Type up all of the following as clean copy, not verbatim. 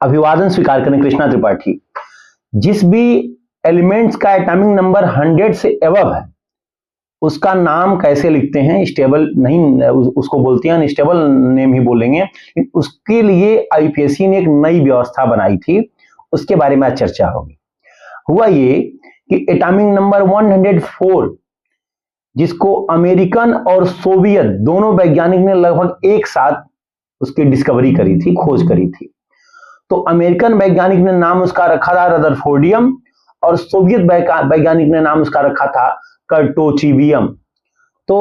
अभिवादन स्वीकार करें कृष्णा त्रिपाठी। जिस भी एलिमेंट्स का एटॉमिक नंबर 100 से एबव है उसका नाम कैसे लिखते हैं, स्टेबल नहीं, उसको बोलते हैं अनस्टेबल नेम ही बोलेंगे। उसके लिए आईपीएससी ने एक नई व्यवस्था बनाई थी, उसके बारे में आज चर्चा होगी। हुआ ये कि एटॉमिक नंबर 104 जिसको अमेरिकन और सोवियत दोनों वैज्ञानिक ने लगभग एक साथ उसकी डिस्कवरी करी थी, खोज करी थी। तो अमेरिकन वैज्ञानिक ने नाम उसका रखा था रदरफोर्डियम और सोवियत वैज्ञानिक ने नाम उसका रखा था कर्टोचिवियम। तो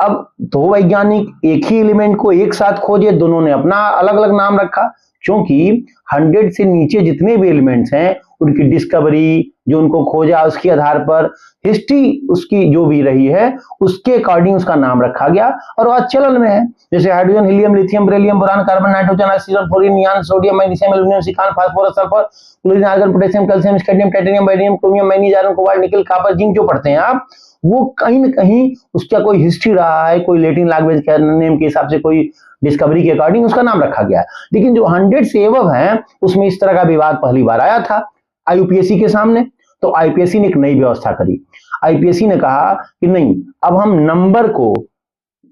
अब दो वैज्ञानिक एक ही एलिमेंट को एक साथ खोजे, दोनों ने अपना अलग अलग नाम रखा, क्योंकि 100 से नीचे जितने भी एलिमेंट्स हैं उनकी डिस्कवरी जो उनको खोजा उसके आधार पर हिस्ट्री उसकी जो भी रही है उसके अकॉर्डिंग उसका नाम रखा गया और आज चलन में है। जैसे hydrogen, helium, lithium, beryllium, boron, carbon, nitrogen, oxygen, fluorine, neon, sodium, magnesium, aluminium, silicon, phosphorus, sulphur, chlorine, argon, potassium, calcium, scandium, titanium, beryllium, chromium, manganese, iron, cobalt, nickel, copper, zinc जो पढ़ते हैं आप, वो कहीं न कहीं उसका कोई हिस्ट्री रहा है, कोई लैटिन लैंग्वेज के नेम के हिसाब से कोई डिस्कवरी के अकॉर्डिंग उसका नाम रखा गया। लेकिन जो 100 से एबव है उसमें इस तरह का विवाद पहली बार आया था आईयूपीएससी के सामने। तो आईपीएससी ने एक नई व्यवस्था करी। आईपीएससी ने कहा कि नहीं, अब हम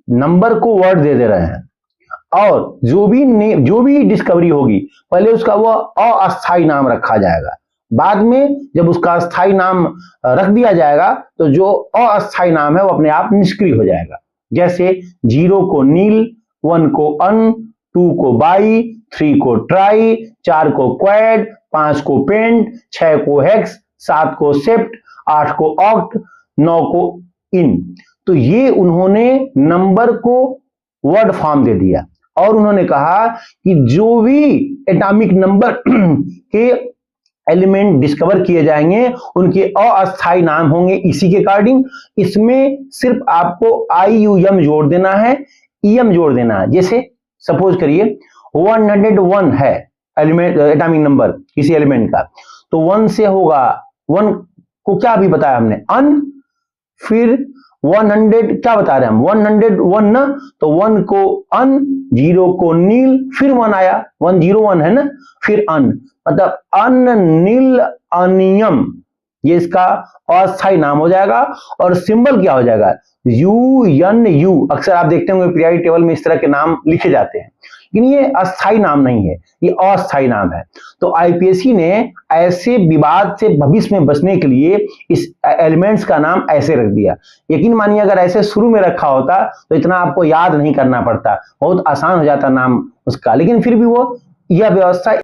नंबर को वर्ड दे रहे हैं और जो भी डिस्कवरी होगी पहले उसका वो अस्थायी नाम रखा जाएगा, बाद में जब उसका अस्थायी नाम रख दिया जाएगा तो जो अस्थायी नाम है वो अपने आप निष्क्रिय हो जाएगा। जैसे 0 को नील, 1 को अन, 2 को बाई, 3 को ट्राई, 4 को क्वाड, 5 को पेंट, 6 को हेक्स, 7 को सेप्ट, 8 को ऑक्ट, 9 को इन। तो ये उन्होंने नंबर को वर्ड फॉर्म दे दिया और उन्होंने कहा कि जो भी एटॉमिक नंबर के एलिमेंट डिस्कवर किए जाएंगे उनके अस्थायी नाम होंगे इसी के अकॉर्डिंग। इसमें सिर्फ आपको IUM जोड़ देना है, EM जोड़ देना है। जैसे सपोज करिए 101 है एलिमेंट एटॉमिक नंबर किसी एलिमेंट का, तो 1 से होगा, 1 को क्या अभी बताया हमने, अन, फिर 100 क्या बता रहे हैं हम, 101 ना, तो 1 को अन, 0 को नील, फिर 1 आया, 101 है ना, फिर अन, मतलब अन नील अनियम, ये इसका अस्थायी नाम हो जाएगा। और सिंबल क्या हो जाएगा, UNU। अक्सर आप देखते होंगे पीरियोडिक टेबल में इस तरह के नाम लिखे जाते हैं, लेकिन ये अस्थायी नाम नहीं है, ये अस्थायी नाम है। तो आईपीएससी ने ऐसे विवाद से भविष्य में बचने के लिए इस एलिमेंट्स का नाम ऐसे रख दिया। यकीन मानिए अगर ऐसे शुरू में रखा होता तो इतना आपको याद नहीं करना पड़ता, बहुत आसान हो जाता नाम उसका। लेकिन फिर भी वो यह व्यवस्था